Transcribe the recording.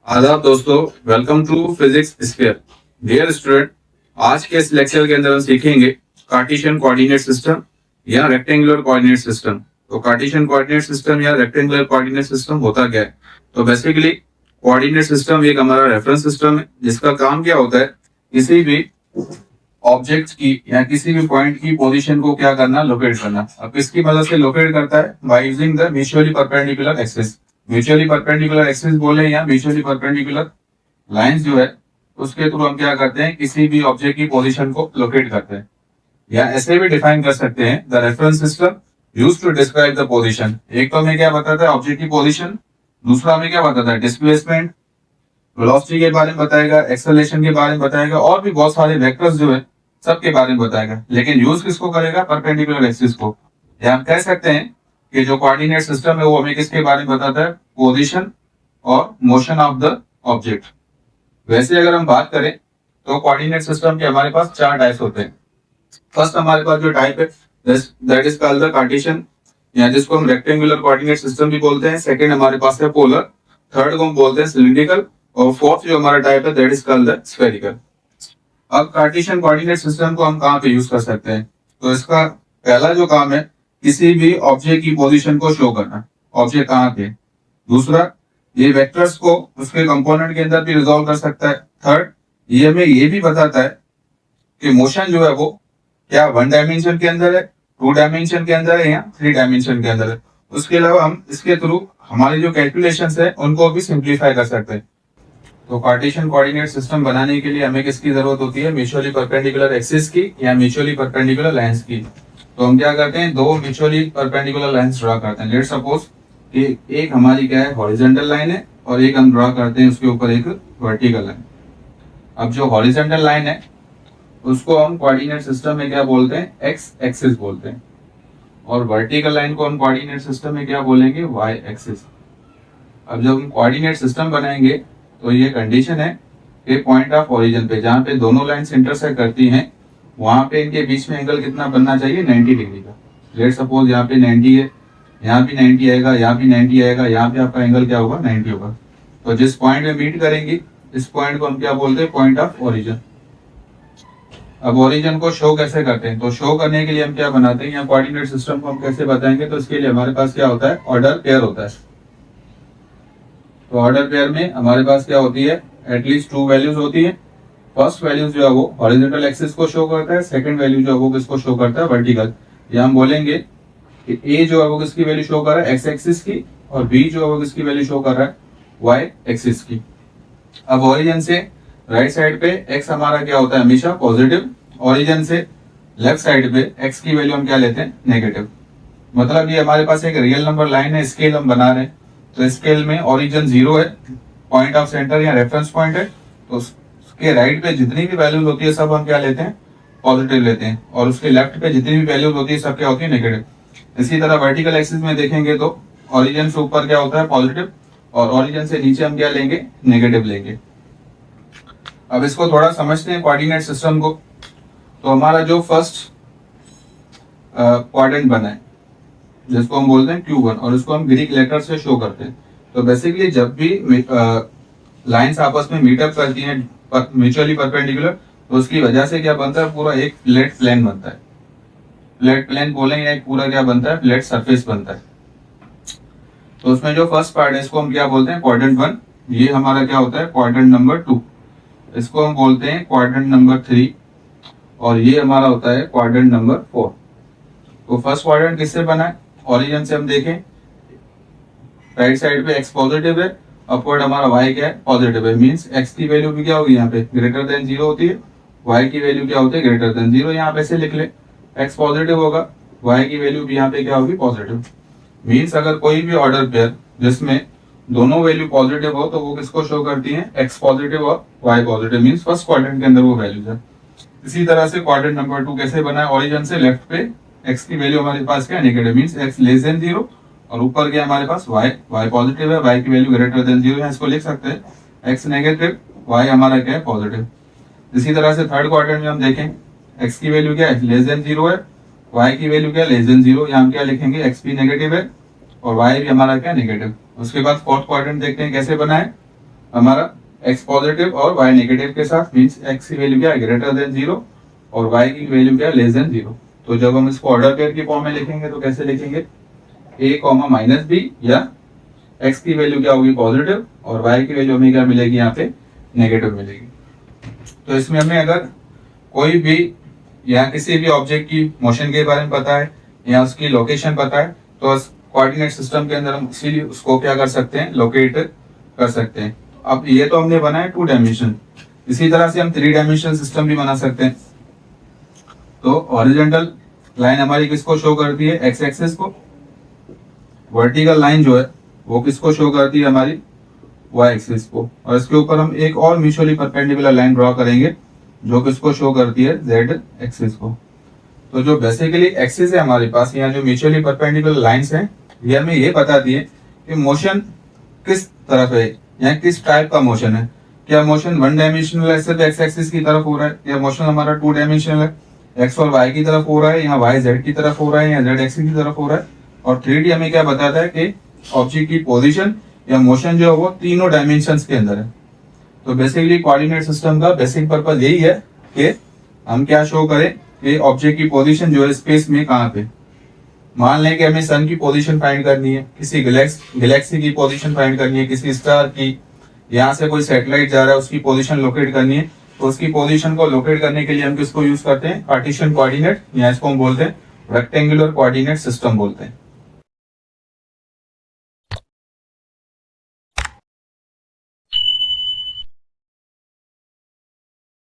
आदाब दोस्तों, welcome to physics sphere. Dear student, आज के इस लेक्चर के अंदर हम सीखेंगे कार्टेशियन कोऑर्डिनेट सिस्टम या रेक्टेंगुलर कोऑर्डिनेट सिस्टम। तो कार्टेशियन कोऑर्डिनेट सिस्टम या रेक्टेंगुलर कोऑर्डिनेट सिस्टम होता क्या है? तो बेसिकली कोऑर्डिनेट सिस्टम एक हमारा रेफरेंस सिस्टम है जिसका काम क्या होता है, किसी भी ऑब्जेक्ट की या किसी भी पॉइंट की पोजीशन को क्या करना, लोकेट करना। अब किसकी मदद से लोकेट करता है? By using the mutually perpendicular axis. Mutually perpendicular axis बोले या म्यूचुअली परपेंडिकुलर लाइंस जो है उसके थ्रू हम क्या करते हैं, किसी भी ऑब्जेक्ट की पोजीशन को लोकेट करते हैं। या ऐसे भी डिफाइन कर सकते हैं, the reference system used to describe the position. एक तो हमें क्या बताता है, ऑब्जेक्ट की पोजीशन। दूसरा हमें क्या बताता है, डिस्प्लेसमेंट, वेलोसिटी के बारे में बताएगा, एक्सेलरेशन के बारे में बताएगा, और भी बहुत सारे वेक्टर्स जो है सबके बारे में बताएगा। लेकिन यूज किसको करेगा? परपेंडिकुलर एक्सिस को। या हम कह सकते हैं कि जो कोऑर्डिनेट सिस्टम है वो हमें किसके बारे में बताता है? पोजीशन और मोशन ऑफ द ऑब्जेक्ट। वैसे अगर हम बात करें तो कोऑर्डिनेट सिस्टम के हमारे पास चार टाइप्स होते हैं। फर्स्ट हमारे पास जो टाइप है that is called the Cartesian, या जिसको हम रेक्टेंगुलर कोऑर्डिनेट सिस्टम भी बोलते हैं। सेकंड हमारे पास है पोलर, थर्ड को हम बोलते हैं सिलिंड्रिकल, और फोर्थ जो हमारा टाइप है that is called the spherical. अब कार्टेशियन कोऑर्डिनेट सिस्टम को हम कहाँ पे यूज कर सकते हैं? तो इसका पहला जो काम है, किसी भी ऑब्जेक्ट की पोजीशन को शो करना, ऑब्जेक्ट कहाँ पे। दूसरा, ये वेक्टर्स को उसके कंपोनेंट के अंदर भी रिजॉल्व कर सकता है। थर्ड, ये हमें ये भी बताता है कि मोशन जो है वो क्या वन डायमेंशन के अंदर है, टू डायमेंशन के अंदर है, या थ्री डायमेंशन के अंदर है। उसके अलावा हम इसके थ्रू हमारी जो कैलकुलेशंस है उनको भी सिंप्लीफाई कर सकते हैं। तो कार्टेशियन कोऑर्डिनेट सिस्टम बनाने के लिए हमें किसकी जरूरत होती है? म्यूचुअली परपेंडिकुलर एक्सिस की या म्यूचुअली परपेंडिकुलर लाइंस की। तो हम क्या करते हैं, दो म्यूचुअली परपेंडिकुलर लाइंस ड्रा करते हैं। लेट्स सपोज कि एक हमारी क्या है, हॉरिजॉन्टल लाइन है, और एक हम ड्रा करते हैं उसके ऊपर एक वर्टिकल लाइन। अब जो हॉरिजॉन्टल लाइन है उसको हम कोऑर्डिनेट सिस्टम में क्या बोलते हैं? एक्स एक्सिस बोलते हैं। और वर्टिकल लाइन को हम कोऑर्डिनेट सिस्टम में क्या बोलेंगे? Y axis. अब जब हम कोऑर्डिनेट सिस्टम बनाएंगे तो ये कंडीशन है कि पॉइंट ऑफ ओरिजिन पे, जहाँ पे दोनों लाइंस इंटरसेक्ट करती हैं, वहां पे इनके बीच में एंगल कितना बनना चाहिए? 90 डिग्री का। लेट सपोज यहाँ पे 90 है, यहाँ भी 90 आएगा, यहाँ भी 90 आएगा, यहाँ पे आपका एंगल क्या होगा? 90 होगा। तो जिस पॉइंट में मीट करेंगी इस पॉइंट को हम क्या बोलते हैं? Point of origin. अब ओरिजिन को शो कैसे करते हैं? तो शो करने के लिए हम क्या बनाते हैं, या कोऑर्डिनेट सिस्टम को हम कैसे बताएंगे? तो इसके लिए हमारे पास क्या होता है? ऑर्डर पेयर होता है। तो ऑर्डर पेयर में हमारे पास क्या होती है? एटलीस्ट टू वैल्यूज होती है। फर्स्ट वैल्यू जो है वो हॉरिजॉन्टल एक्सिस को शो करता है, सेकंड वैल्यू जो है वो किसको शो करता है? वर्टिकल। या हम बोलेंगे कि ए जो है वो किसकी वैल्यू शो कर रहा है? एक्स एक्सिस की, और बी जो है वो किसकी वैल्यू शो कर रहा है? वाई एक्सिस की। अब ओरिजिन से राइट साइड पे एक्स हमारा क्या होता है? हमेशा पॉजिटिव। ओरिजिन से लेफ्ट साइड पे एक्स की वैल्यू हम क्या लेते हैं? नेगेटिव। मतलब ये हमारे पास एक रियल नंबर लाइन है, स्केल हम बना रहे हैं। तो स्केल में ओरिजिन 0 है, पॉइंट ऑफ सेंटर या रेफरेंस पॉइंट है, तो उसके राइट पे जितनी भी वैल्यूज होती है सब हम क्या लेते हैं? पॉजिटिव लेते हैं। और उसके लेफ्ट पे जितनी भी वैल्यूज होती है सब क्या होती है? नेगेटिव। इसी तरह वर्टिकल एक्सिस में देखेंगे तो ओरिजिन से ऊपर क्या होता है? पॉजिटिव, और ओरिजिन से नीचे हम क्या लेंगे? नेगेटिव लेंगे। अब इसको थोड़ा समझते हैं कोऑर्डिनेट सिस्टम को। तो हमारा जो फर्स्ट क्वाड्रेंट बना है जिसको हम बोलते हैं Q1, और उसको हम ग्रीक लेटर से शो करते हैं। तो बेसिकली जब भी लाइंस आपस में मीटअप करती हैं म्यूचुअली परपेंडिकुलर, तो उसकी वजह से क्या बनता है? पूरा एक फ्लैट प्लेन बनता है। फ्लैट प्लेन बोलेंगे, एक पूरा क्या बनता है? फ्लैट सरफेस बनता है। तो उसमें जो फर्स्ट पार्ट है इसको हम क्या बोलते हैं? क्वाड्रेंट 1। ये हमारा क्या होता है? Quadrant number 2। इसको हम बोलते हैं क्वाड्रेंट नंबर 3, और ये हमारा होता है क्वाड्रेंट नंबर 4। तो फर्स्ट क्वाड्रेंट किससे बना है? ओरिजिन से हम देखें, राइट साइड पे एक्स पॉजिटिव है, अपवर्ड हमारा वाई क्या है? पॉजिटिव है। मींस एक्स की वैल्यू भी क्या होगी? यहाँ पे ग्रेटर देन 0 होती है, वाई की वैल्यू क्या होती है? Greater than 0। यहाँ पे ऐसे लिख ले, एक्स पॉजिटिव होगा, वाई की वैल्यू भी यहाँ पे क्या होगी? पॉजिटिव। मींस अगर कोई भी ऑर्डर पेयर जिसमें दोनों वैल्यू पॉजिटिव हो तो वो किसको शो करती है? एक्स पॉजिटिव और Y positive. Means first quadrant के अंदर वो वैल्यूज है। इसी तरह से क्वाड्रेंट नंबर 2 कैसे बना है? ओरिजिन से लेफ्ट पे एक्स की वैल्यू हमारे पास क्या है? Negative. Means x less than 0, और ऊपर क्या हमारे पास? वाई। वाई पॉजिटिव है, वाई की वैल्यू ग्रेटर देन 0 है। इसको लिख सकते हैं एक्स नेगेटिव, वाई हमारा क्या है? पॉजिटिव। इसी तरह से थर्ड क्वाड्रेंट में हम देखें, एक्स की वैल्यू क्या है? लेस देन 0 है, वाई की वैल्यू क्या है? Less than 0। यहाँ हम क्या लिखेंगे? एक्स भी नेगेटिव है और वाई भी हमारा क्या? नेगेटिव। उसके बाद फोर्थ क्वाड्रेंट देखते हैं कैसे बना है। हमारा x पॉजिटिव और y नेगेटिव के साथ, मीन्स x की वैल्यू क्या है ग्रेटर देन 0 और y की वैल्यू क्या है लेस देन 0। तो जब हम इसको ऑर्डर पेयर की फॉर्म में लिखेंगे तो कैसे लिखेंगे, a माइनस बी, या x की वैल्यू क्या होगी पॉजिटिव और y की वैल्यू हमें क्या मिलेगी यहाँ पे नेगेटिव मिलेगी। तो इसमें हमें अगर कोई भी या किसी भी ऑब्जेक्ट की मोशन के बारे में पता है या उसकी लोकेशन पता है तो कोऑर्डिनेट सिस्टम के अंदर हम इसीलिए उसको क्या कर सकते हैं, लोकेट कर सकते हैं। अब ये तो हमने बनाया 2 डायमेंशन, इसी तरह से हम 3 डायमेंशन सिस्टम भी बना सकते हैं। तो हॉरिजॉन्टल लाइन हमारी किसको शो करती है, एक्स एक्सिस को। वर्टिकल लाइन जो है वो किसको शो करती है, हमारी वाई एक्सिस को। और इसके ऊपर हम एक और म्यूचुअली परपेंडिकुलर लाइन ड्रॉ करेंगे जो किसको शो करती है, जेड एक्सिस को। तो जो बेसिकली एक्सिस है हमारे पास, यहाँ जो म्यूचुअली परपेंडिकुलर लाइंस हैं, ये हमें ये बताती है कि मोशन किस तरफ है या किस टाइप का मोशन है। क्या मोशन 1 डायमेंशनल है, सिर्फ एक्स एक्सिस की तरफ हो रहा है, या मोशन हमारा 2 डायमेंशनल है, एक्स और वाई की तरफ हो रहा है, या वाई जेड की तरफ हो रहा है, या जेड एक्सिस की तरफ हो रहा है। और 3D हमें क्या बताता है कि ऑब्जेक्ट की पोजीशन या मोशन जो है वो तीनों डायमेंशंस के अंदर है। तो बेसिकली कोऑर्डिनेट सिस्टम का बेसिक पर्पस यही है कि हम क्या शो करें कि ऑब्जेक्ट की पोजीशन जो है स्पेस में कहाँ पे। मान लें कि हमें सन की पोजीशन फाइंड करनी है, किसी गैलेक्सी की पोजीशन फाइंड करनी है, किसी स्टार की, यहाँ से कोई सैटेलाइट जा रहा है उसकी पोजीशन लोकेट करनी है। तो उसकी पोजीशन को लोकेट करने के लिए हम किसको यूज करते हैं, कार्टेशियन कोऑर्डिनेट, या इसको हम बोलते हैं रेक्टेंगुलर कोऑर्डिनेट सिस्टम बोलते हैं।